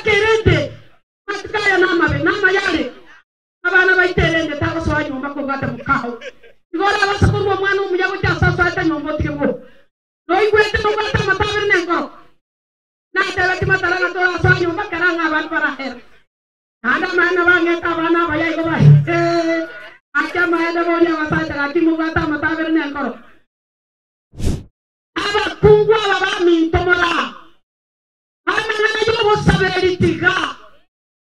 kerende matkaya nama yale abana baiterende tako so nyumba ko ngata mukao igora basakuru mwana umuyago cyasa sata nyumba tikemo no igwete no ngata matabere nengo na tele timatala na to so nyumba karanga abantu baraher ada mana banget abana bayai ko ba acha maeda bolia wasata kimu ngata matabere nengo aba kungwa baba mintomora amana yo saberi tiga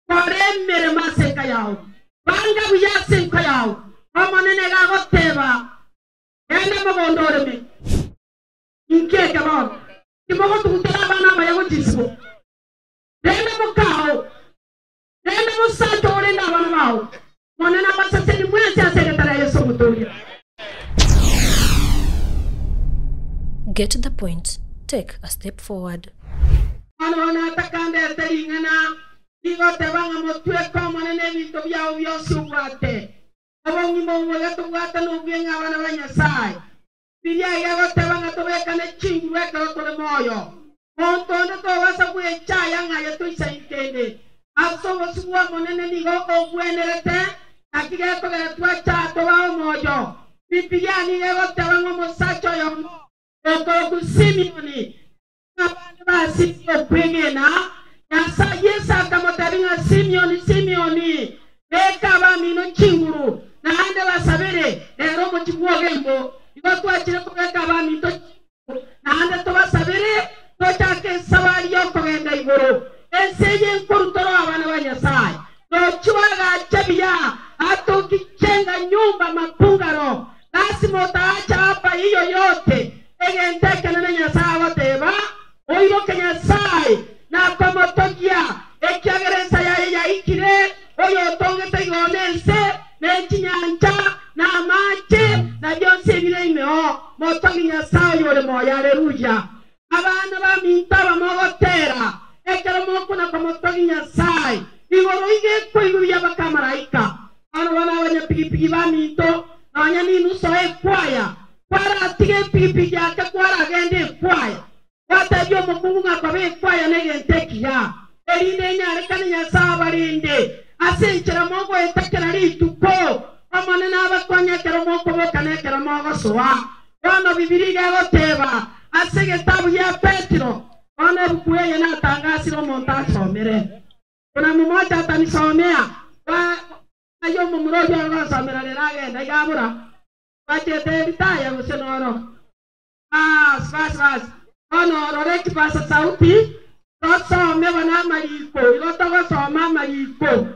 koremere maseka yao banga biyase kayao amane nega goteba ene mogondore me inke kabon kimogo tukutela bana bayago jisbo ene mokao ene mosatore na bana bao mone na basase ni mwese asekatara yeso mutoria. Get to the point. Take a step forward. Ana takande telingana digo te banga motue como nene vito bia obio subate abongi mo wega to gata no bienga bana banya sai biya ya te banga to beka na chingu weka to le moyo monto to wasa ku echa yanga ya to isaitende aso wasua monene digo o buenerete akiga to ga tua cha to ba moyo biya ni ga te banga mo sacho yo ko ku simioni ba sio pengena yasa yesa kama tabinga Simeoni eka ba mino chinguru na ande ba sabere ero mo chingwa gembo iwatu achire ko eka ba mito na ande to ba sabere to take sawari yo ko enda igoro enseje nkorutoro abana banyasai no chuaga chabia ato kichenga nyumba mapungaro lasimo taacha hapa hiyo yote egente kana nyasai wateba oiro kenyasai na como tokia ekiageresa ya ikire oyo tongete igonense nechinyanja na mache na byose biremeo motoginya sayo yole moya aleluya abana ba mintaba mogotera ekero mokuna como toginya sai igoro ige ko igubya bakamaraika ano bana banya pigipigi ba minto nanya ninu soe kwaya para tige pigipigi akakwara gende kwaya watajyo mukunga kwa be kwaya negenteki ya erinde nyare kanya sabarinde asenchera mogo etakera lituko amane nabakonya kero moko bokane kero mogo soa wana bibiri goteba asege tabu ya Petro wana bukuye yana tangasiro monta somere kuna mmoja atanisomea wa ayo mumurojo ngosomera lerage ndagabura wache tebitaya gusenoro spas ono roreki pasa sauti tosome bana mariko ilotogo soma mariko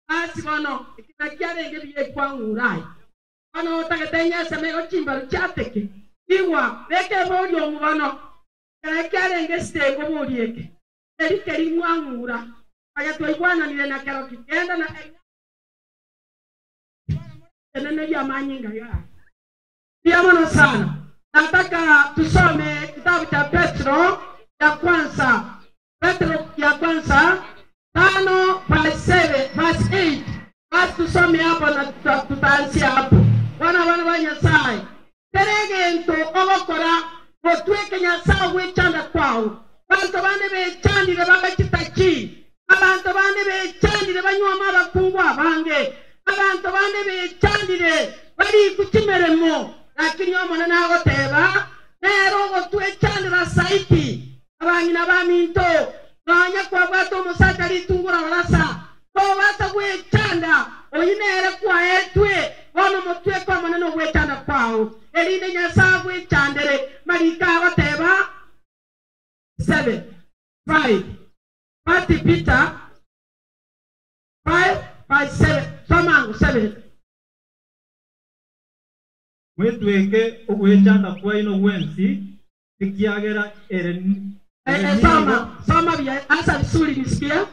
asikono ikinakiare ngebiye kwangurai ono tagetenya semego chimbaro chateke iwa beke boyo mubano kanakiare ngestego burieke erikeri mwangura aya toigwana nile na kero kikenda na nene ya manyinga ya diamono sana. Nataka tusome kitabu cha Petro ya kwanza 5:7 verse 8. Basi tusome hapo na tutaanzia hapo. Wana Nyasaye teregento obokora botweke Nyasaye wechanda kwao bantu bane bechandire bagakitachi abantu bane bechandire banywama bakungwa bange abantu bane bechandire bari kukimeremo lakini omwana nagoteba nero gotwechandira saiti abanyina baminto nanya kwa bato musaka litungura barasa ko bata gwechanda oyinere kwa etwe ono mutwe kwa maneno gwechanda kwao erinde Nyasaye gwechandere marika goteba 7:5 Pati Peter 5:7 Somangu 7 Mwetweke ogwechanda kwaino wensi ikiagera ereni sama bya asa bisuli bisikia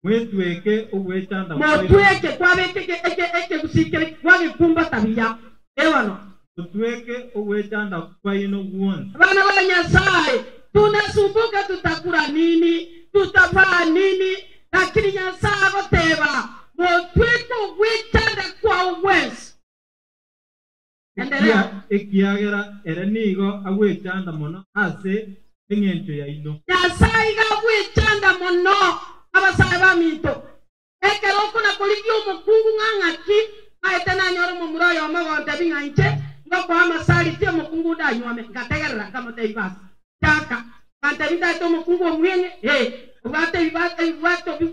mwetweke ogwechanda mwetweke kwabeke gusikire kwage kumba tabia ewano mwetweke ogwechanda kwaino wensi bana ba Nyasaye tunasumbuka tutakula nini tutavaa nini lakini Nyasaye goteba mwetweke ogwechanda kwa wensi ekiagera erenigo agwechanda mono ase eng'encho yaino Nyasaye gagwechanda mono to mukungu mwenye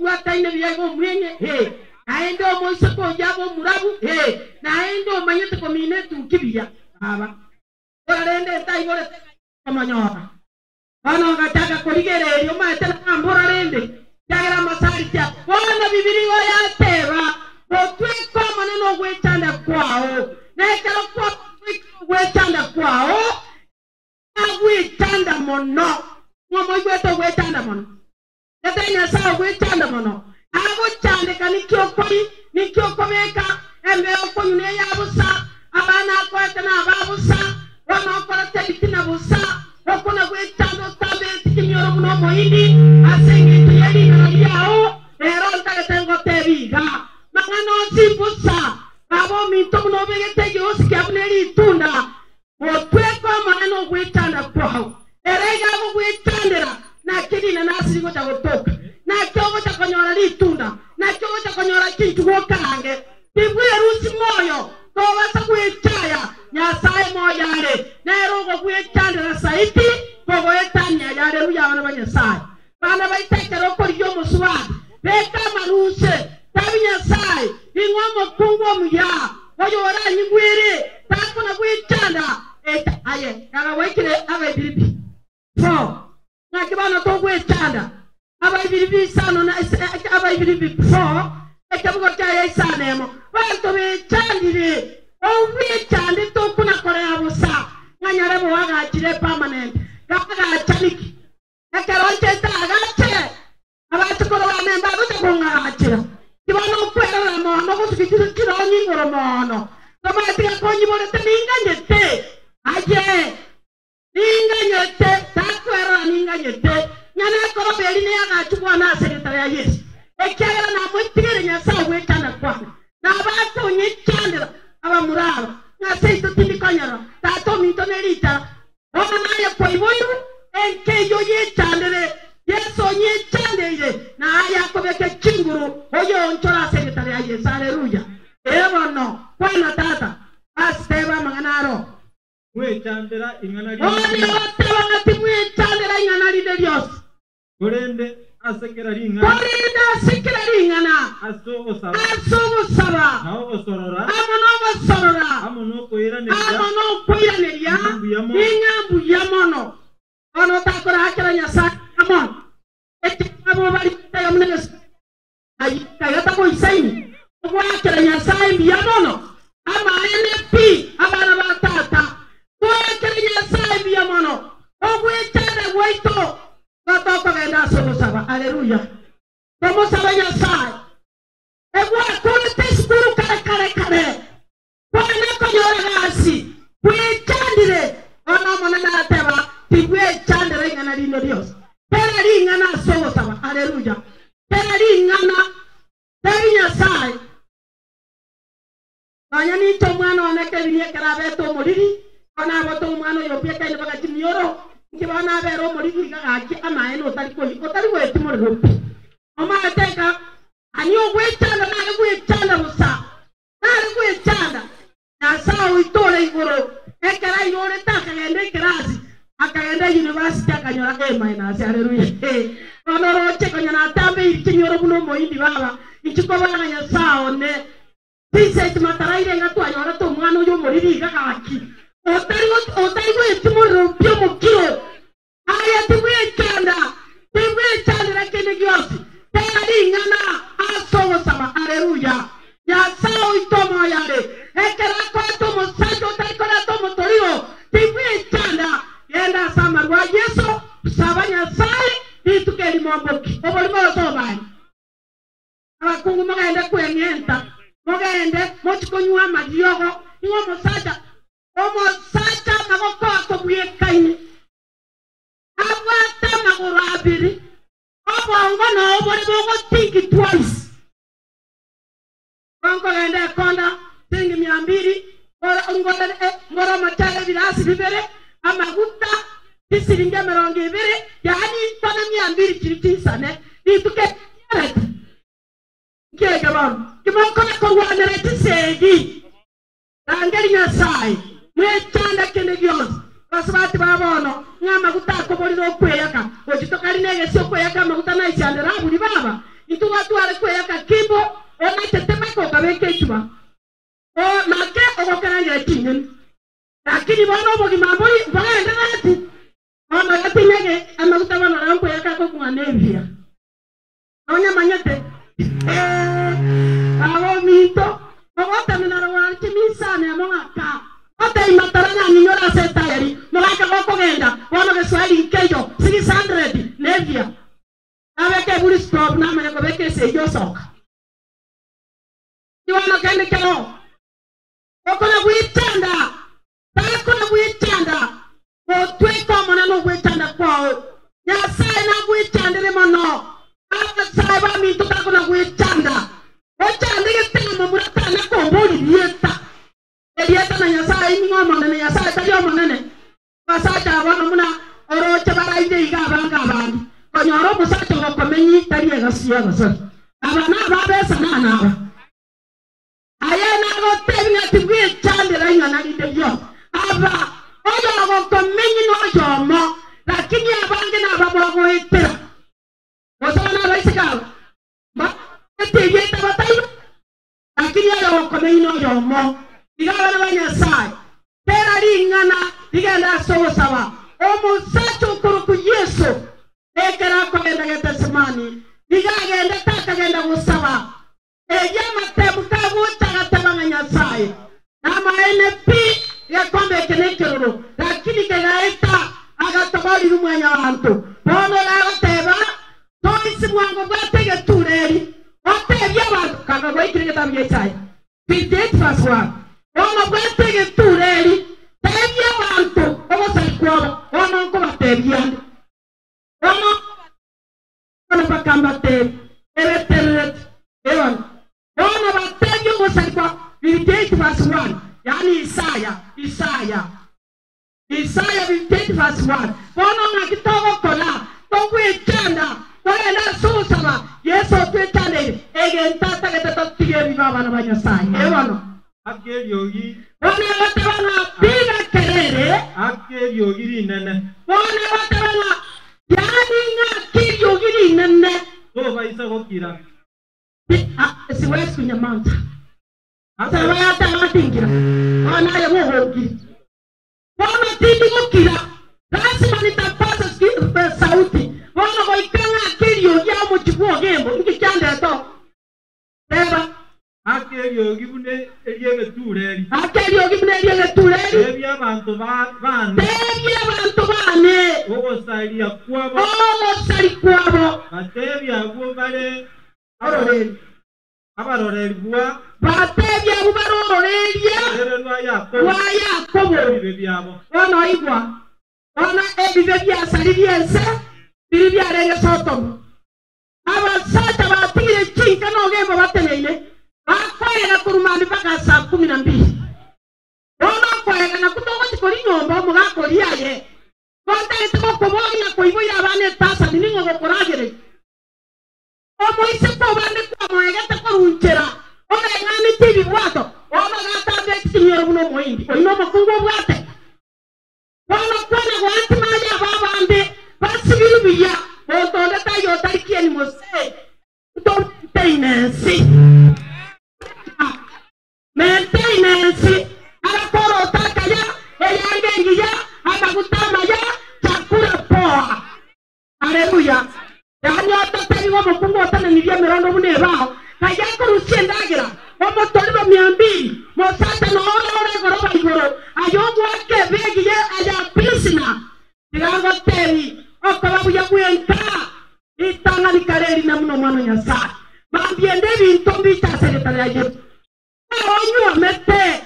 wata ine biyago mwenye aende omoise ko jabo murabu na aende omanyete ko mine tukibya aba orarende ntaibore kamanyora bana ngataka koligere yo mate na mbora rende yagera masari kya bona bibiri go yateba otwe ko maneno gwetanda kwao na ekero ko gwetanda kwao agwetanda mono ngomo gweto gwetanda mono yatanya sawa gwetanda mono ago chande nikyo komeka embe okonyune yabusa abana kwata na babusa wana okora tebitina busa okona gwetando tambe tinyoro muno moindi asengi tuyali na yao ero ntagetengo tebiga mangano sibusa abo minto muno begete yosi kabneli tunda otweko maneno gwetanda kwao erega go gwetandera na kidi na nasi go tagotoka na kyogo takonyora litunda na kyogo takonyora kintu wokange tibwe rusi moyo to basa gwetaya nyasaye moya ale na rogo gwetandera saiti gogo etanya yale ruya bana banyasaye bana baitekero kori yo muswadi beka maruse tabinya sai ingomo kungo muya oyo ora nyigwere takona gwetanda aye kaga waikire aba biribi fo na kibana to gwetanda aba biribi sano na aba biribi fo ekabugo kya isanemo bantu bechandire owetande to kuna kore abusa nganyare bo waga chire permanent kaga chaniki ekaronte tagache aba tukoro amemba butekunga achira kibana kwera na mono kusikira kironyi ngoro mono kama tia konyi bole teninganyete aje ninganyete takwera ninganyete nyana koro beli ne aga chukwa na secretary ya Yesu ekera na mwitigere nyasa wekana kwana na bato nyichandira aba muraba na seito tindikanyara tato minto nelita ona naye koiboyu enke yo yechandere Yesu nyichandire na aya kobeke chinguru oyo onchora secretary ya Yesu haleluya no kwana tata asteba manganaro gwetandera ingana oyo oteba timwe chandera ingana lide Dios gorende asekera ringana aso saba nao osorora amono koiraneria ingambu yamono ono takora akira nyasa amon amo bali tayamunes ayi kayata ko isaini ko akira nyasa yamono ama NP abana batata ko akira nyasa yamono ogwe tare waito batoko genda solo saba haleluya como saba nyasa egwa kone teskuru kare kone ko yora hasi kwechandire ona mona na teba tigwe chandire ngana lino Dios pera lingana solo saba haleluya pera lingana terinya sai banya ni to mwana oneke biye karabe to moriri ona boto mwana yo pia kai baka chimioro kibana bero moriri ga aki amae no tari ko etimoro oma ateka ani ogwechanda na gwechanda musa na gwechanda na sawo itole igoro ekera yore takagende kirasi akagenda university akanyora minus haleluya onoro cheko nyana tambe ikinyoro buno moindi baba ichiko bana nya sawo ne pise mataraire ngatu anyora to mwana uyo moriri ga aki otari etimoro pio mukiro aya timwechanda rakene gyosi tayari ngana aso sama haleluya ya sao itomo yale ekera kwa tomo sajo taikora tomo torio timwechanda yenda sama rwa Yesu sabanya sai itukeli momboki obolimo sobani abakungu magaende kwengenta magaende mochikonywa madiogo ingo mosaja magoko akobwe kaini abata magorabiri obongo no obori bogo think twice bongo ende konda tingi 200 ngora machale bilasi bibere amaguta tisiringe 200 yani tona 200 kiritisane ituke yare kege bam kimokona ko wanere tisegi angeli nyasai mwechanda kende Dios basabati babono ngama gutako boli no kweyaka ojitokali nege sio kweyaka maguta na ishandera buli baba itu watu wale kweyaka kimbo ona tetema ko kabeke chuba o make ogokana ngetinyen lakini bano bogi mamboli baenda nati ona gatinege amaguta bana ranko yaka ko kunanevia onya manyete awo mito ogota minara wanti misane amongaka ota imatarana ninyora setayari mogaka gokogenda bono geswali nkejo 600 nevia abeke buri stop na manya ko beke se yosoka iwana kende kero okona kuitanda takona kuitanda otweko mona no kuitanda kwao nyasaye na kuitandire mono sai ba mi to takona kuitanda ochandike tena murata na komboli dieta dieta na nyasaye ni ngoma na nyasaye tajo monene basata abana muna oroche baraide iga banga bandi konyoro musacho gokomenyi tariye gasiya gasa abana babesa na ayana go tebina tibwe chandira nyana ideyo aba oyo go komenyi no jomo lakini abange na baba go itera wasana baisika ba tebye tabatai lakini ayo go komenyi no jomo digaba na banyasai tera lingana digenda so sawa o musacho kuruku yesu ekera ko genda getasemani digagenda takagenda gusawa ejama tebuka buta tabanga nyasaye nama NP ya kombe kenekero lakini kegaeta agatabali rumwanya abantu bono la teba toisi mwango batege tureri otebya abantu kaga goikirege tamye sai 58:1 bono batege tureri tebya abantu obosalikuwa bono ko batebya bono bakamba te ereteret ewan bono batege obosalikuwa 58:1 yani Isaya 58:1 bono ngakitogo kola togwechanda wala susaba yeso twetande egentata getatotige bibaba na banyasai ebono akelyogi bono batabana biga kerere akelyogi rinene bono batabana yani ngakilyogi rinene to baisa gokira siwezi kunyamaza hata wayata matingira ona ya muhogi bono tindi gokira lazima nitapasa sauti bono goikanga akilyogi amo chibuo gembo ngikyande to teba akelyogi bune eliege tureri akilyogi bune eliege tureri ebya abantu bane ogosalia kwabo batebya abo bale abaroreri bwa batebya abo barororeria rwa Yakobo bibe byabo ono igwa ono ebibe byasali byense biri byarenge Sodomu abasata batire chinka nogembo bateneine bakwega kurumani mpaka saa 12 ono kwega na kutoka chikoli nyomba mugakoli yaye konta etiko kubonya kuiboira abane tasa ningo gokoragere omoise ko bande kwa moegete korunchera ona ngani tibi bwato ona gata bekinyero buno moindi oino makungo bwate ona kwana gwanti maja babande basibiru biya otonda tayo tarikieni mose maintenance akaporo takaya eyangengiya akagutamaya chakula poa haleluya yani otatari wa mukungu otana nibya mirondo bune bao kaya kurusiendagira omotoribo 200 mosata no ore goroba igoro ayogo akebegi ye aya pisina digango teri okababu ya kuenka itanga nikareri na muno mwana nyasa mambiende bintombi cha sekretariya yetu onyu mete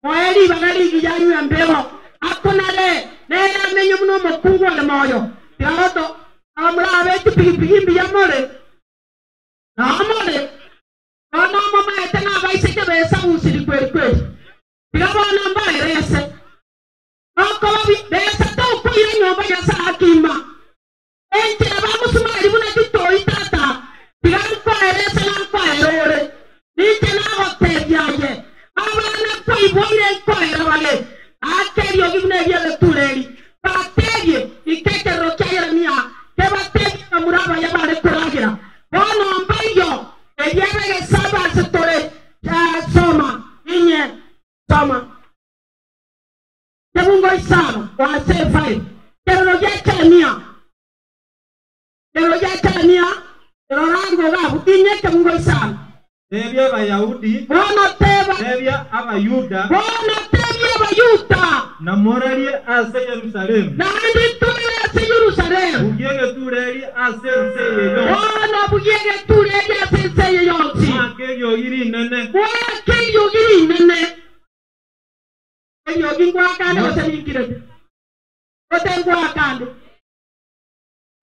oeri bagari giyanyu ambero akonale nera menyo muno mukungu le moyo digato amra beti pigi biyamore amore ono mama etena baise ke besa usiri kweli digabona mbaye rese akobi besa to kuire nyoba ya sakima ente bamusuma libuna kitoi tata digampa rese na kwa erore nite na hotel yaye abana kwa iboire kwa erale akerio gibune yele tureri turagira bono mbayo eyebe saba story soma inye soma Tebungo isama wa say 5 teologia chania rango gabu inye tebungo isama Tebya Abayahudi, bono teba tebya Abayuda, bono tebya Abayuda na morali ase Yerusalemu. na ndi tule ase Yerusalemu Ugenge tureli ase nseyeyo. bono bugenge tureli ase nseyeyo Mwake yogiri nene. wake yogiri nene yogi ngwa kande ose nikire ote ngwa kande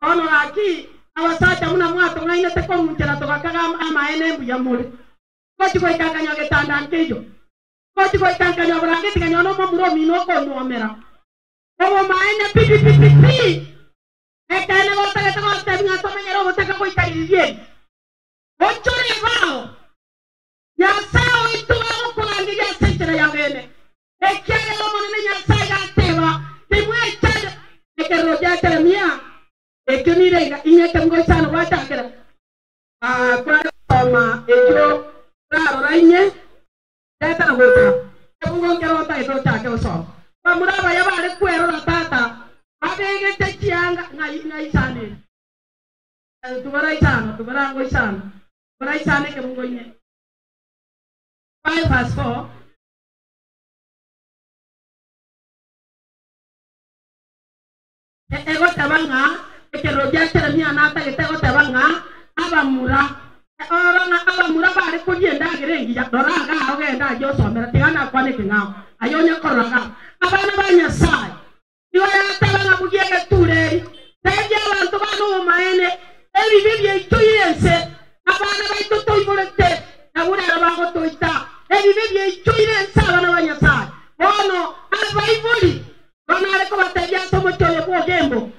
ono aki awasacha muna mwato ngaine teko munchera tokakaga amaene mbuya mule koti ko ikanganya getanda nkejo koti ko ikanganya brange tinganya no mumuro mino ko nomera obo maene pipi ekane bota geta bota binga tomanyero bota ko ikaririe ochore bao ya sao itu ko angi ya senchera ya bene ekere lo monene ya saga teba timwe chade ekero ya termia ekini renga inyeke ngo sana watakera kwa soma ejo raro rainye data na gota ebungo ngero ta ito take oso pamuraba ya bare kwero na tata abege techianga ngai sane tubara ngo isana bara isane ke mungo nye 5 verse 4 ego tabanga ekeroja termia nata getego tabanga abamura oranga abamura bare kugenda gerengi ya doranga ogenda jo somera tigana kwane kingao ayonya koranga abana banya sai yo ya tabanga kugega tureri teje abantu bano maene ebi bibye ituyense abana baito toiborete abura abago toita ebi bibye ituyense abana banya sai bono abaibuli bono areko bateja somo choye ko gembo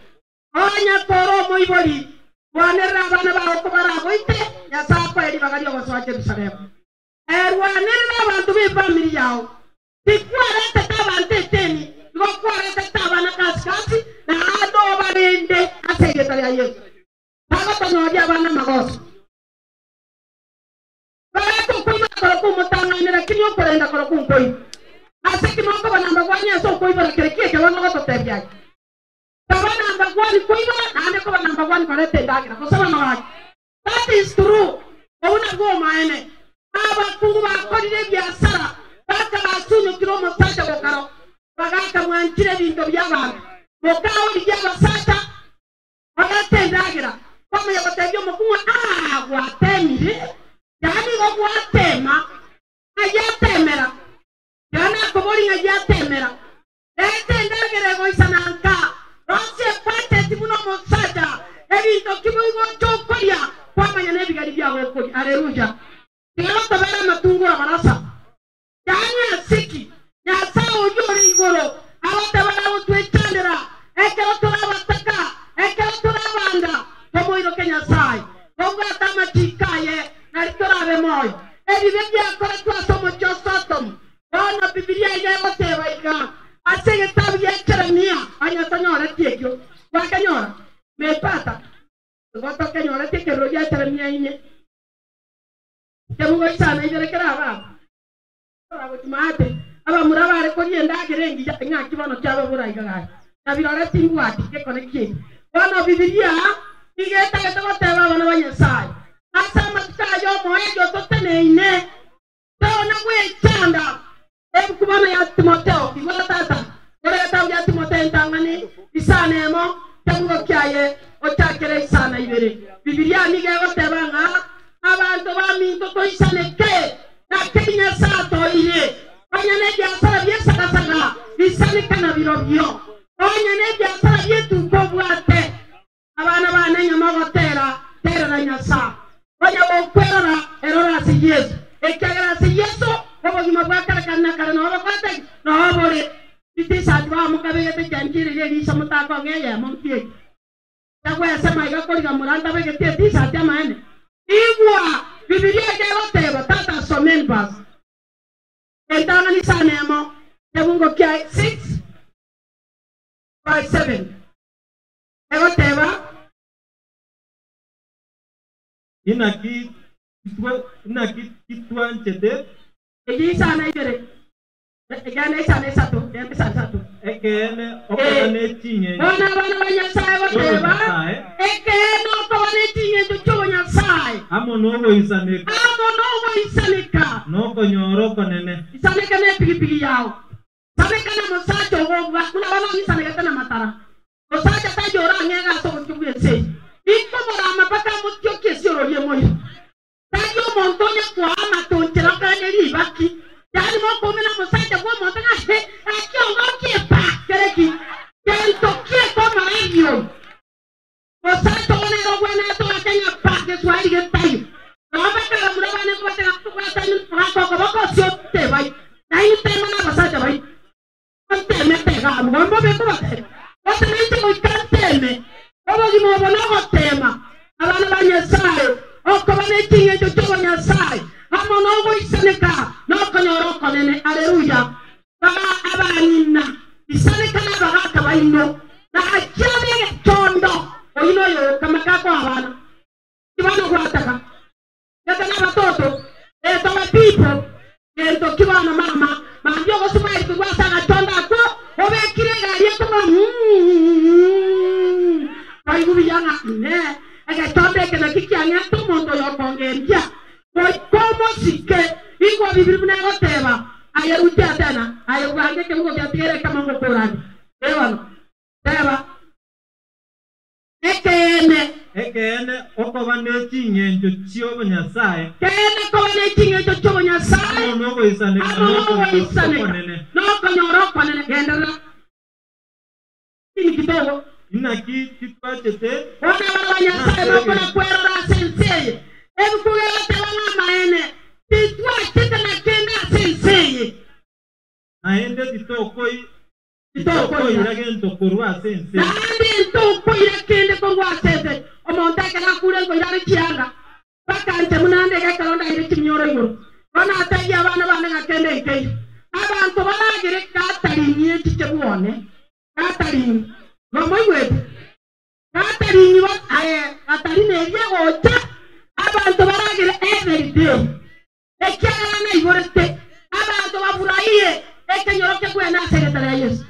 onya toro moiboli wanera bana ba ko bara boite ya sapa edi bagari go swa Jerusalem wanera abantu be family yao tikwara tata bante teni go kwara tata bana kaskasi na ado barende asege ya Yesu baba tanyoja bana magoso baba to kuima ko mutanga nera kinyo korenda ko koi aseki moko bana mbagwanya so koi bara kerekie ke wana goto tebya Tabana number 1 kuiba ane ko number 1 kare tendagira ko sama mawaki. That is true. Ona go maene. Aba kungu ba ko dire biasara. Baka asunyo kilo mosaja bokaro. Bagaka mwanchire bindo byaba. Bokao bijaba sata. Ona tendagira. Kama yabatebyo mukunwa watemire. Yani go watema. Ayatemera. Yani ko bori ayatemera. Tendagira go isananka. Rose pate timuno mosaja ebi to kibugo chokoria kwa manyane bigari bya wekodi aleluya tero tabara matungura barasa yanya siki ya sao yori igoro abatabara utwechandera ekero turabataka ekero turabanda tomo iro Kenya sai bonga tama chikaye na turabe moyo ebi bya kora twasomo chosotom ona biblia ile moteba iga asenge tabu ya Jeremia anya tanyora tiekyo wakanyora mepata ngoto kanyora tiekero ya Jeremia inye tebugo isana iberekera aba timate aba murabare ko yenda gerengi ya nya kibono cyabo burayiga gaye nabirore tingwati ke koneki wana biblia igeta geta teba bana banyasai asama tsayo moyo totene ine tona we chanda kubana ya Timoteo ibona tata ore tabu ya Timoteo ntangani isanemo tabugo kyaye otakere isana ibere biblia nige gotebanga abantu baminto to isane ke na kenya sato ile onyane bya sara bye saka isane kana birobyo onyane bya sara bye tukobwate abana bana nyama gotera tera na nyasa onya bokwera erora si Yesu ekagara si Yesu babo gimabaka kana kana no bakwate no bore itisa dwa mukabe te janjire ye ni samuta ko ngeye montie takwa sema igakoliga muranda bege te tisa tamane igwa biblia ke oteba tata somen bas entana ni sanemo tebungo kia 6 by 7 egoteba inaki kitwan chete Egi sana ibere. Egane sana satu, ende satu. ekene okane tinye Bona bana banyasaye bateba. Ekene okone tinye cyo nyasaye. amono go isane Amo no wa isanika. no ko nyoro konene Isanika ne pigi yao. Sanika na musacho wo wa kuna bana isanika tena matara. Musacho ta jora ngega so kubyese. Iko mora mapaka mutyo kesiro ye moyo. Tayo montonya kwa ama tonchera kane ribaki. Yani mo komena musacho kwa montanga he. Akyo ngokie pa kereki. Kento kie koma hiyo. Musacho one go na to akenya pa ke swali ke tayo. Kama kala mura bane ko tanga kwa tani kwa ko sio te bai. Dai te mana musacho bai. Teme pega, mambo be ko bate. Wate nite ko kanteme. Obo gi mo bono ko tema. Abana banyasaye. Oko bane tinye to banyasaye. Amo no go iseneka. No ko nyoro ko nene. Haleluya. Baba abanina. Iseneka na baba ka baino. Na ajame tondo. Oino yo kama ka ko abana. Kibano ko ataka. Yata na batoto. To people. Ento kibano mama. Mandio ko sumai ko ataka tonda ko. Obe kire gari ko Pai gubi yana ne. Ega tonde ke na kiki anya to mondo yo kongenja. Oi como sike. Iko bibiri na ko teba. Aya utia tena. Aya wange ke ngo ya tere kama ngo korani. Ewa. Teba. ekene oko bane tinye chio banyasaye Kene ko ne tinye to banyasaye. amono go isane konene No ko nyoro konene gendera. Ini kidogo. inaki kitwa chete Ona banyasaye no kuna kwero ra sensei. Ebu kuya tawanga maene. Titwa chete na kenda sensei. aende ditokoi irage ntokorwa sense Nandi ntoko ira kende ko wasese. Omonta kana kule ko ira chianga. Bakante munande ga kalonda ira chimyoro yoro. Ona atayi abana bana ga kende nkei. Abantu balagire katarinye chichebuone. Katarinye. Ngomoywe. Katarinye wa katarine ria gocha. Abantu balagire every day. Ekyala na iborete. Abantu bafurahie. Ekenyoro ke kwena secretary ya Yesu.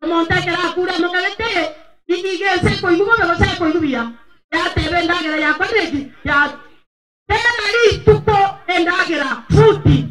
Monta que la cura no calete y que se coigo me lo se coigubia ya te venda que ya pareki ya te nari tupo endagera futi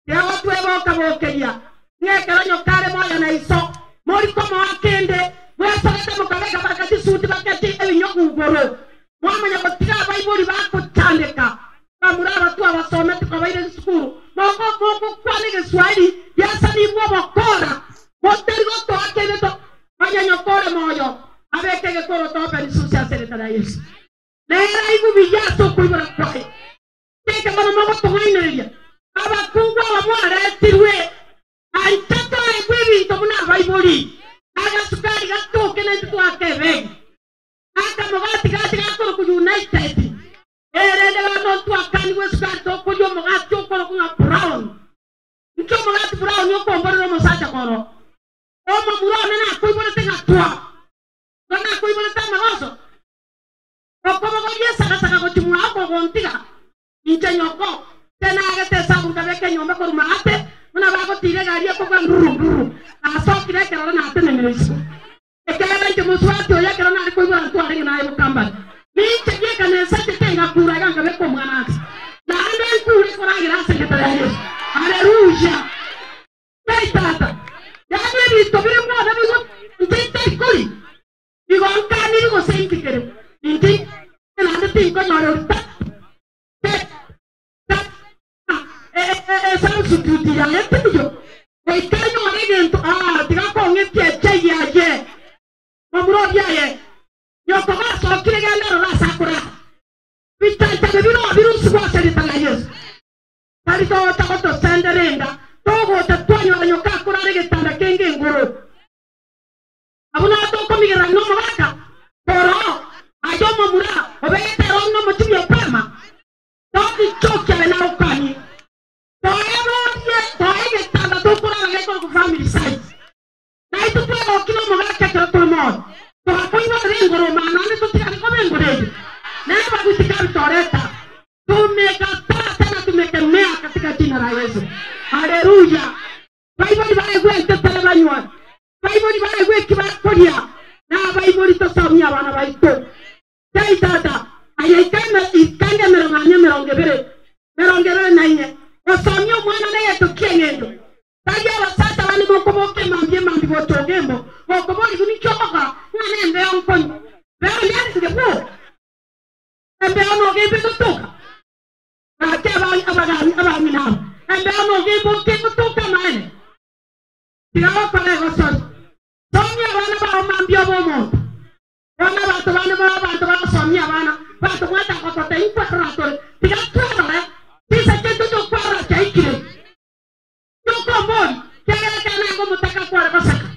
ya watu eboka bokeria ne karanyo kare moya na iso mori como akende wesa leta mukabeka bakati suti bakati ebinyo kugoro mwamanya kotiga baibuli bako chandeka kamuraba tu abasome tukabaire skuru moko kwani ke swali yasa ni bokora moteri goto akene to manyanyo kore moyo abeke ke koro to pe sucia secretaria Yesu lera ibu biyaso kuibara kwai teke bana mama to ngaineria aba kungwa wa mwara tirwe antato ebibi to muna baibuli aga sukari gato kene tu akebe aka mogati gati gato ku United erende bano tu akani wesukari to ko yo mogati ko ko brown ncho mogati brown yo ko mboro mo sacha koro o mo brown na ko ibona tenga tua na ko ibona tama goso o ko mo yesa saka ko timu ako gontiga inchenyo ko tena agete sabu ka beke nyomba ko rumate una ba ko tire gari ko kwa nduru aso kire kero na atene ngereso e kaya ba ncho muswati o ya kero na ko ibona tu ari na ayo kamba ni cheke kana sache tenga kura ga be ko mwana na ande kura ko na gira secretary Hallelujah. Dai tata. Ya ne visto bire mo na bigo intente kuri. Digo ankani digo senti kere. Inti na ande ko nyoro ta. Sa sututi ya ente yo. Ko ikanyo agento diga ko ngeti che ya je. Mamuro ya ye. Yo ko ba so kire ga na ra sakura. Bitanta be biro suwa seri tala Yesu. Tari to takoto senderenda togo tatwanyo anyo kakura rege tanda kenge ngoro abuna to komigira no maka poro ayo mamura obete ronno mochibyo pema to di choke na ukani to ero ye to ege tanda to kura rege ko family size na ito to kino mo maka to mo to ko iba rengoro manane to tika ko bengore vitikavitoreta. Tumekataa tena tumekemea katika jina la Yesu. Haleluya. Bible baigwe tetelebanywa. Bible baigwe kibakoria. Na Bible tosomya abana baito. Taitata ayikana ikanga merongere nainye. Osomyo mwana na yetu kiengendo. Taja wasata wani mokomoke mambi botogembo. Mokomoke kunichoka ngane mbea mkonyo. Mbea ndani singepo. Mbea noge kutoka. Ake abagani nao. Mbea noge kutoka maene. Tigawa pale gosoni. Somya wana ba mambi obomo. Wana bantu ba somya wana. Bantu mwata kotote inkwa rato. Tigawa Tisa chetu chokwara chaikire. Chokomboni. Kaya kana ngo mutaka kwa basaka.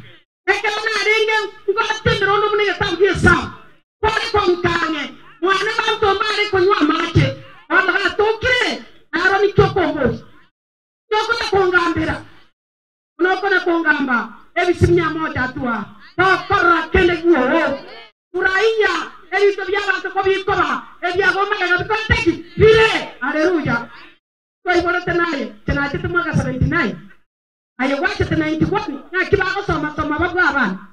Ekela na ringe ngote mirono mune yatamgie sawa. Pole kwa mkanye. Mwana bantu mari kunywa mache. Wala tokire. Naro ni chokomboni. Chokona kongambira. Unokona kongamba. Ebisimnya moja tua. Tokora kende guo. Uraiya. Ebi tobia bantu ko bikoba. Ebi agoma ya bikoteki. Bire. Haleluya. Kwa hivyo tenaye chetu mwaka 79 ayawacha 91 na kibako soma babu abana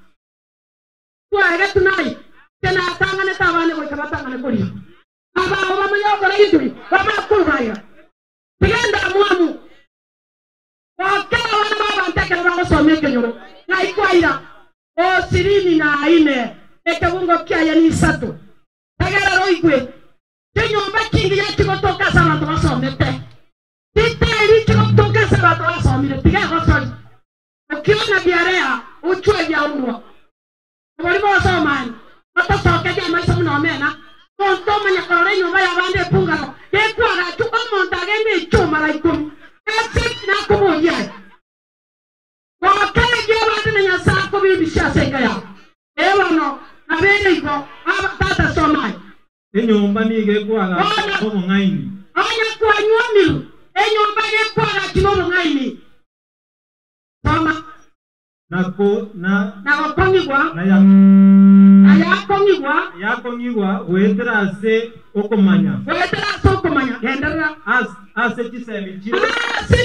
kwa ile tunaye tena tangane tabane kwa kabatangane kuli aba mama yoko na yituri baba kuraya pigenda mwamu wakala wana baba ntaka bako soma kenyoro na ikwaira o sirini na ine ekabungo kya ni sato tagara roigwe kenyomba kingi ya kikotoka sana to basomete Titeri kutoka sabato la somire tiga gosoni. Ukiona diarea uchwe vya undwa. Walimu somani. Hata soke ya maisha mnaomena. Konto manya korore nyumba ya bande pungano. Yekwa ga chuko montage ni chuma la ikumi. Esi na kumoja. Wakale je bande na nyasa ko bi bishaseka ya. Ewa no abene iko aba tata somani. Nyumba ni gekwa ga ko ngaini. Anya kwa nyuamilu. Enyo mbage kwa kinomo ngaini. Mama. Nako kongigwa. Ya kongigwa wetera se okomanya. Gendera. Ase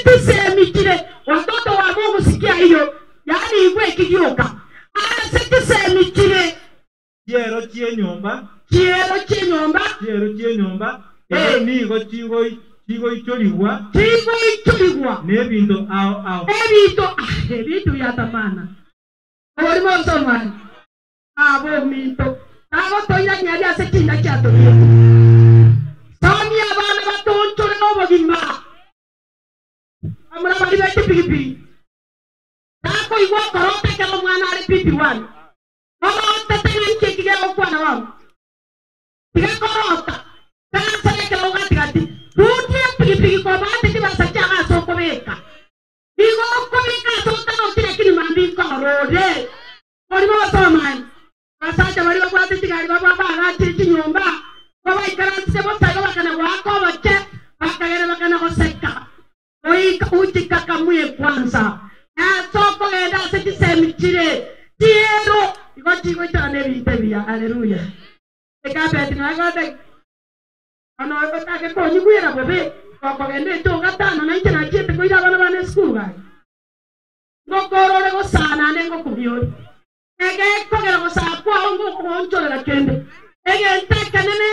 tisemichire. Watoto wa Mungu sikia hiyo. Yaani igwe kijioka. Ase tisemichire. Chiero chie nyomba. Ni go Chigo icholiwa. Nebinto ao. Ebinto yatamana. Olimo somani. Abo minto. Tago toya nyali ase kinda chato. Sami abana batoncho no bogimba. Amara bali bete pipi. Tako igwa korota kama mwana ali pipi wan. Korota tena ncheki ga okwana wangu. Tiga korota. Kansa ya kama ngati. Pigi kwa bate ki basa chama soko beka. Igo komika sota no tire kini mambi ko rode. Ori mo so man. Basa cha bari kwa bate tigari baba ba tiri nyumba. Baba ikara se bo sa ga kana wa ko bache. Bakagere bakana ko seka. Oi uchi kakamwe kwanza. Na soko enda se kisemichire. Tiero. Igo chigo itane bitebia. Haleluya. Eka bete na ga de. Ano ko ta ke ko nyuira bobe. Kwa gende to gatano na nche na chete ko ira bana bana school ga ngokoro le go sana ne ngo kubiyo ege ko gero go sa kwa ngo ko oncho la kende ege ntaka nene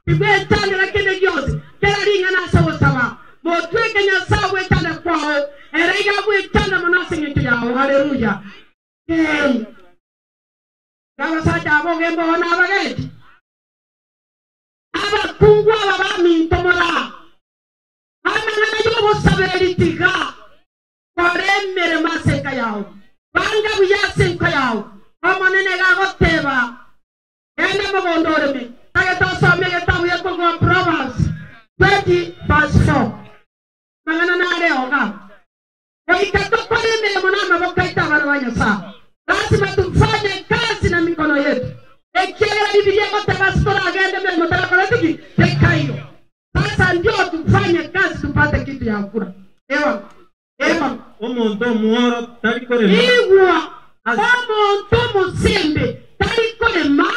ibe tande la kende gyozi kera ringa na sawo sawa mo tweke nya sawo tande kwa ere ga bu tande mona singe ya haleluya gawa sa ta bo gembo na bageti aba kungwa baba mi tomora Saberitiga, Koremere Maseka yao, Banga Viyasenka yao, Omonenega Goteva, Ene Mogondoreme, Tagata Megata Yakongo Proverbs 20 verse 4. Manganare Oga. Waikato Koremere Monama Bokaita Varwanyasa. Lazima tumfanye kazi na mikono yetu. Ekiela Biblia Goteva Stora Agenda Motara Koletiki, Tekayo. Sasa ndio tufanye kazi tupate kitu ya kula. Ewa. Omonto muoro talikore. Igwa. Omonto musimbe talikore ma.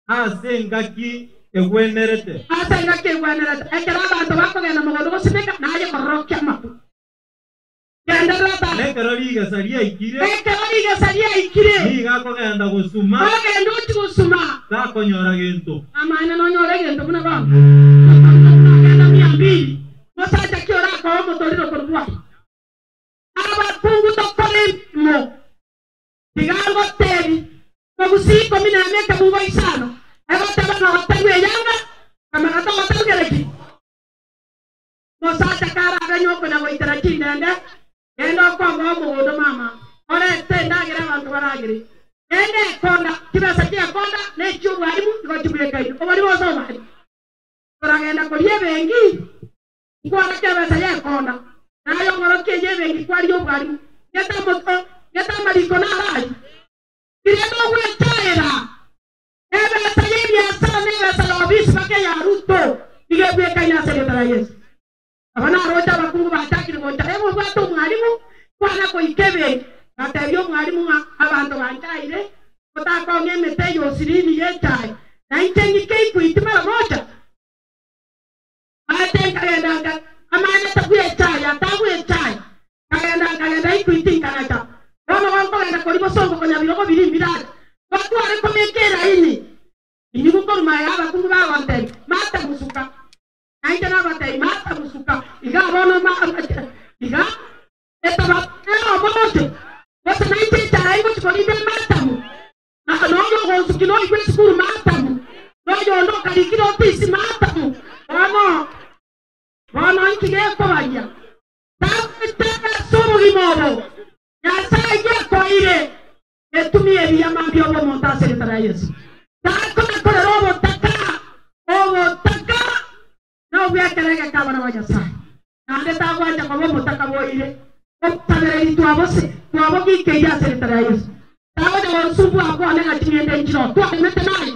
Ase ngaki egwenerete asa ngake gwanera ekera abantu bakogenda mugondo gusibeka naye korokya mapu genda rata nekero ligesaria ikire ekera ligesaria ikire niga kogenda gusuma ogenda uti gusuma gakonyora gento amana nonyore gento buna ba genda 200 mosaja kiora ko motoriro korwa abakungu tokoremo digango tebi mogusiko mina meka bugo isano ebataba na watagwe yanga kama kata watagwe leki mosaja kara aganyoko na goitara kindende endo kongo mugondo mama ore tenda gira bantu baragiri ende konda kibasa kia konda ne chubu alimu ngochibule kai obali boso bali koragenda koliye bengi ngwara kibasa ya konda nayo ngoro keje bengi kwali obali yata moto yata maliko na rai kirendo gwe chaera ebe sayebi asana ne sala obis pake ya ruto igebwe kai na sekretara Yesu abana roja bakungu batakiri ngocha ebo bato mwalimu kwana ko ikebe atebyo mwalimu abantu banchaire kotaka ngemete yo sirini yechai na intengi kei kuitima moja atenga yendanga amana tabuye chai atabuye chai kagenda ikuitinga nacha ono wanko enda kolibo songo konya biloko bili mbirali watu wale komekera ini inyuko koruma yaba kungu ba wante mata musuka aita na batay mata musuka iga bono ma iga etaba eno mote wasa na ite chai ko chikoni be mata mu na no go sukino ikwe skuru mata mu no yo no kalikiro tisi mata mu ono nkige ko bajya ta somo gimobo ya sai ya ko ire etumie biya mambi obo monta sekretara Yesu ta ko robo taka obo taka no vya kereka kabana wajasa nande ta waja ko mo taka boire o tabere tu abose ki ya sekretara Yesu ta waja won subu ako ne ga tiende njiro to mete nai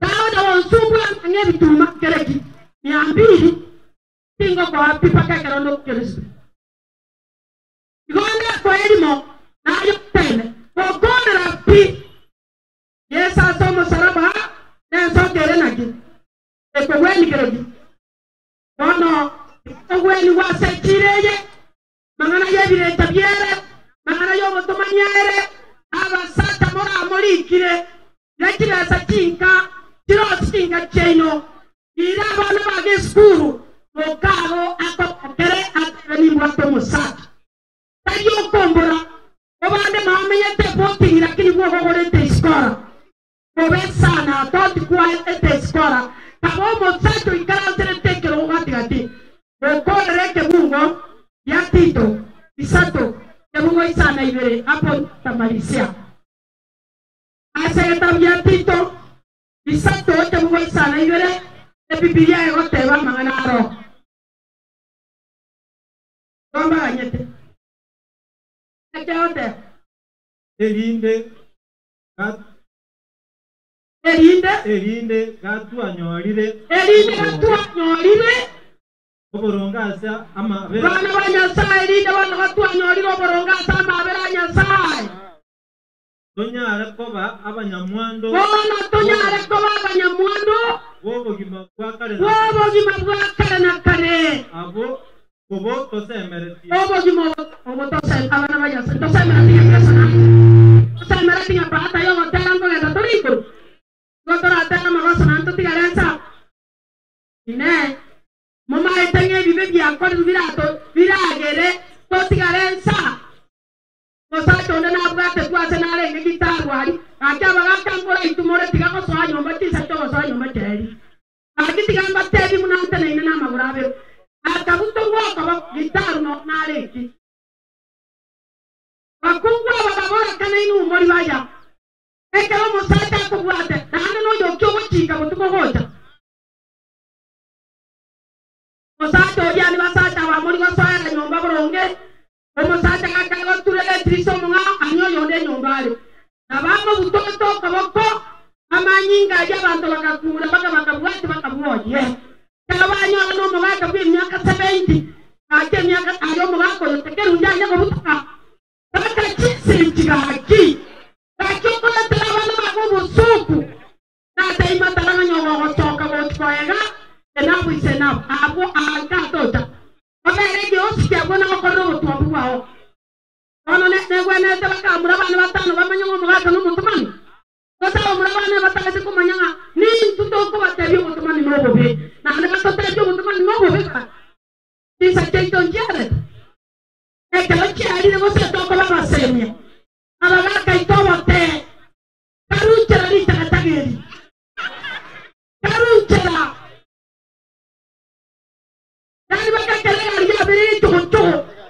ta waja won subu anye bituma kereki ni ambiri tingo ko pipa ka karondo keresu igonda ko edimo na yo tene ko gonda pi yesa somo saraba na so kerena ki eko weni kereji ono weni wase chireye mangana yebire tabiere mangana yobo tomanyere aba sata mora amorikire yakira satinka tiro satinka cheno ira bana bage skuru okaro akopere akani mwato musati tayo kombora obande mamenye te poti lakini kwa hore te skora obesana toti kwa te skora kabo mosato ikara tere tekero ngati okore ke bungo ya tito isato ke bungo isana ibere hapo tamarisia asa ya tito isato ke bungo isana ibere e Biblia ego te va manganaro Gomba anyete eke ote erinde gatu anyorire oborongasa amabere bana banyasa erinde bana gatu anyorire oborongasa amabere anyasa tonyare koba abanyamwando wobogima bwa kare na kare abo kobo tosemereti obogima obo tose abana banyasa tosemereti yesana tosemereti ngapata yo hotelango ngata toriko gotora tena magosa nanto tigarensa ine mama etenge bibe bya ko biragere to tigarensa mosato ndana bwate twase nare ngitarwari akaba gakambola itumore tigako swanyo mbatisa to swanyo materi akitigamba tebi munante na ina magurabe akabuto ngoko gitaru no nare ki bakungwa bababora kana inu mori baya ekero mosata ko bwate nande no yo kyo chika butuko hoja mosato yani basata wa mori basaya nyomba boronge omusata kakalo turele triso munga anyo yonde nyombale nabamo butoto kaboko amanyinga y'abantu bakakura bakabwate bakabuoye kabanyo no muga kabye myaka 70 ake myaka ayo muga ko tekero njanya ko butuka baka chisinjiga haki kakyo ko tara bana bako busuku na taima tara nyobo enough is enough. Abo akatota. Obere ge osikia bona okoro mutu wao. Ono ne gwene te baka muraba ne batano bamanyo mugaka no mutumani. Kota muraba ne bataka ko manyanga ni tuto ko batebyo mutumani no bobe. Na ne batotebyo mutumani no bobe ka. Isa keito njere. Ekelo chiari ne bosi to ko baba semia. Abaga kaito bote. Karuchera ni takatageri. Karuchera. Yani baka kele ya bere to.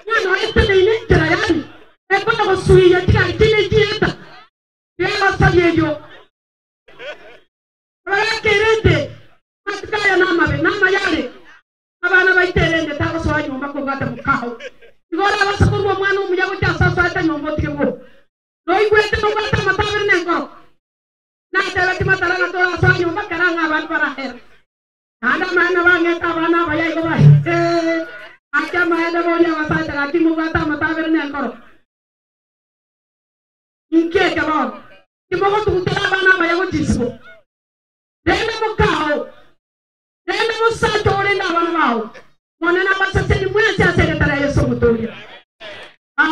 Ngano este ne njera yani. Ekona ko suya tika tine jieta. Yela sabiejo. Wala kerende. Matkaya nama yale. Abana baiterende tako so anyumba ko gata mukao. Igora basakuru mwana umuyago cyasa sata nyombo tikemo. No igwete no gata matabere nengo. Na tela kimatala na tola so anyumba karanga abantu baraher. Anda mana bange kabana bayai ko bai. Acha maeda bolia wasata raki mugata matabere nengo. Inke kabon. Kimogo tukutela bana bayago tisbo. Dele mukao. Dele musato ore na bana bao. Mwana na basa seni mwezi aseketara Yesu mutoria.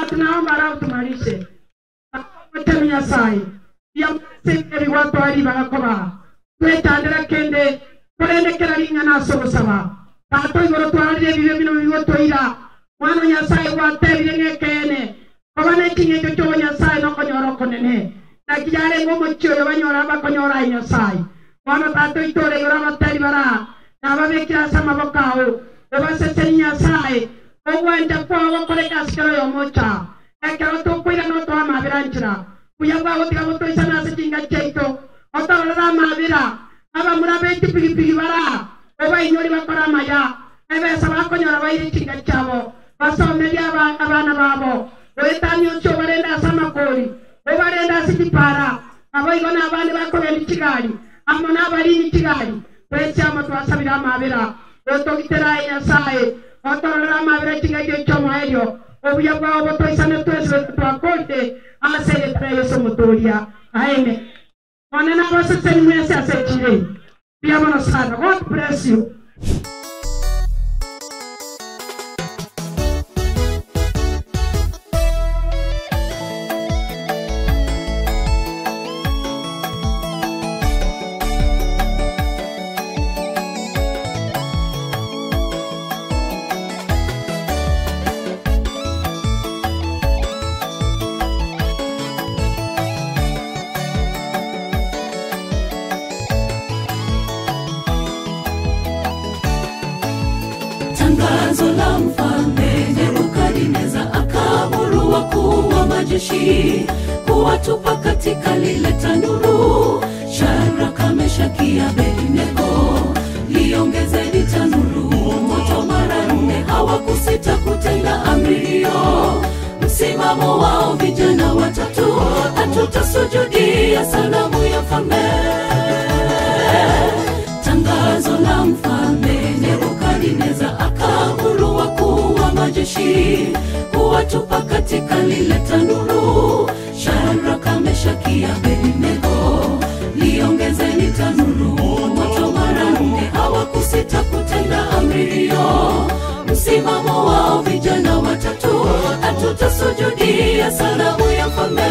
Tunaomba Roho tumarishe. Watemi ya sai. Ya msekeri watu wali bagakoba. Tuetandera kende. Korende keralinga na sogo saba. Tato igoro tuarire bibe mino bigo toira. Mwana ya sai wate bilenge kene. Kobane kinge chocho ya sai no konyoro konene. Na kijare ngomo chio banyora ba konyora ya sai. Mwana tato itore yora batari bara. Na babekira sama bokao. Basa senya sai. Ogwanja kwa wakole kaskero yomocha. Ekero to kuira no to amabiranchira. Kuyagwa wotiga moto isana sechinga cheito. Otorora mabira. Aba murabe tipigi bara. Oba inyori bakora maya. Ebe sabako nyora bayi chinga chabo. Baso media abana babo. Oetanyo cho barenda sama kori. Obarenda sitipara. Abo igona abandi bakore ni kigali. Amona bari ni kigali. Pesa moto asabira mabira. Oto kitera ya sai. Otorora mabira chinga checho mayo. Obuyagwa oboto isana twese twakote asere Yesu mutoria. Amen. Wanana basa seni mwese asechire. Pia mwana sana. God bless you. Tangazo la mfalme Nebukadneza akaamuru wakuu wa majeshi kuwatupa katika lile tanuru. Shadraka, Meshaki, Abednego liongezeni tanuru moto mara 4. Hawakusita kutenda amri hiyo. Msimamo wao vijana watatu, hatutasujudia sanamu ya mfalme. Tangazo la mfalme Nebukadneza akaamuru wakuu wa majeshi kuwatupa katika lile tanuru. Shadraka, Meshaki, Abednego liongezeni tanuru moto mara 4. Hawakusita kutenda amri hiyo. Msimamo wao vijana watatu, hatutasujudia sanamu ya mfalme.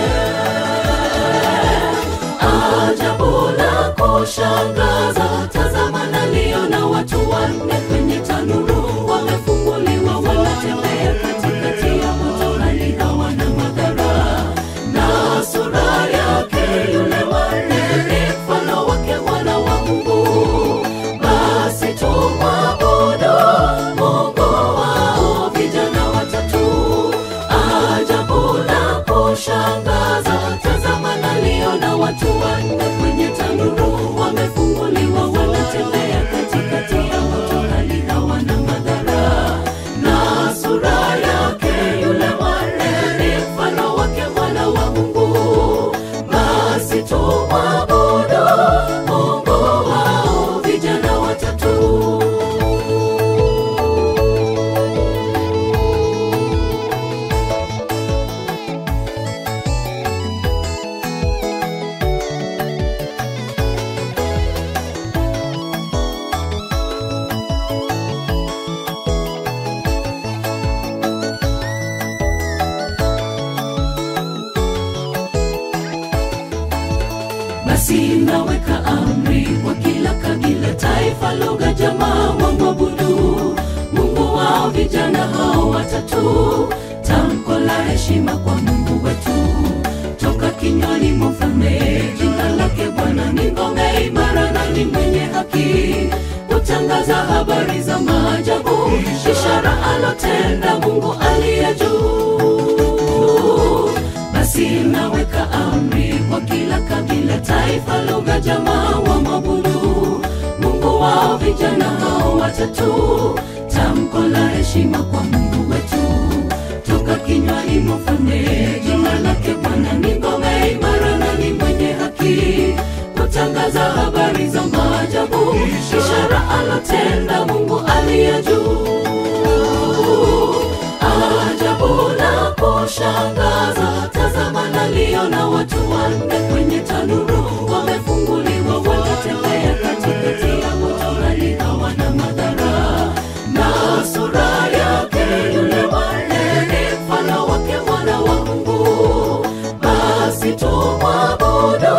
Ajabu la kushangaza, tazama naliona watu 4 kwenye tanuru. Wamefunguliwa, wanatembea katikati ya moto, hali hawana madhara. Na sura yake yule wa 4 ni mfano wake Mwana wa Mungu. Basi tumwabudu Mungu wao vijana watatu. Ajabu la kushangaza, tazama naliona watu 4 kwenye tanuru. Wamefunguliwa, amri kwa kila kabila, taifa, lugha, jamaa wamwabudu Mungu wao. Vijana hao watatu, tamko la heshima kwa Mungu wetu toka kinywani mwa mfalme. Jina lake Bwana ni ngome imara na ni mwenye haki, kutangaza habari za maajabu, ishara alotenda Mungu aliye juu. Basi naweka amri kwa kila kabila, taifa, lugha, jamaa wamwabudu Mungu wao. Vijana hao watatu, tamko la heshima kwa Mungu wetu toka kinywani mwa mfalme. Jina lake Bwana ni ngome imara na ni mwenye haki, kutangaza habari za maajabu, ishara alotenda Mungu aliye juu. Ajabu na kushangaza, tazama naliona watu wanne kwenye tanuru, wamefunguliwa, wanatembea katikati ya moto, hali hawana madhara, na sura yake yule wanne ni mfano wake Mwana wa Mungu. Basi tumwabudu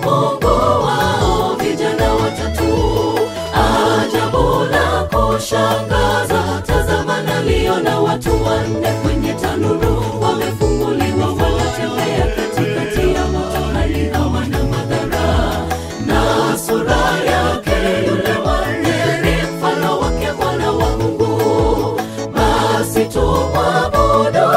Mungu wao, vijana watatu. Ajabu na kushangaza, tazama naliona watu wanne kwenye tanuru, wamefunguliwa, wanatembea katikati ya moto, hali hawana madhara, na sura yake yule wanne ni mfano wake Mwana wa Mungu. Basi tumwabudu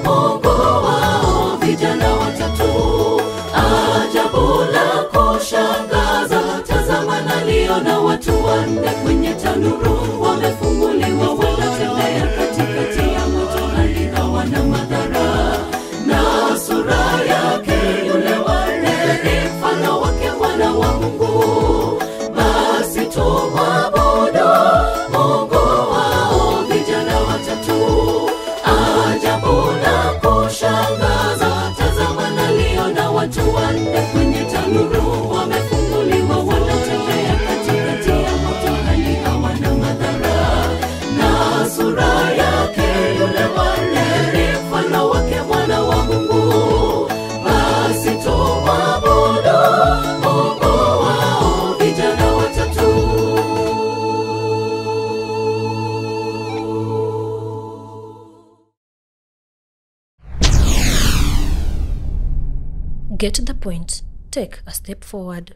Mungu wao, vijana watatu. Ajabu la kushangaza, tazama naliona watu wanne kwenye tanuru, wamefunguliwa, wanatembea katikati ya moto, hali hawana madhara, na sura yake yule wanne ni mfano wake Mwana wa Mungu. Basi tumwabudu Mungu wao, vijana watatu. Ajabu na kushangaza, tazama naliona watu wanne kwenye tanuru, wamefunguliwa, wanatembea katikati ya moto, hali hawana madhara, na sura yake yule wanne ni mfano wake Mwana wa Mungu. Basi tumwabudu Mungu wao, vijana watatu. Get the point. Take a step forward.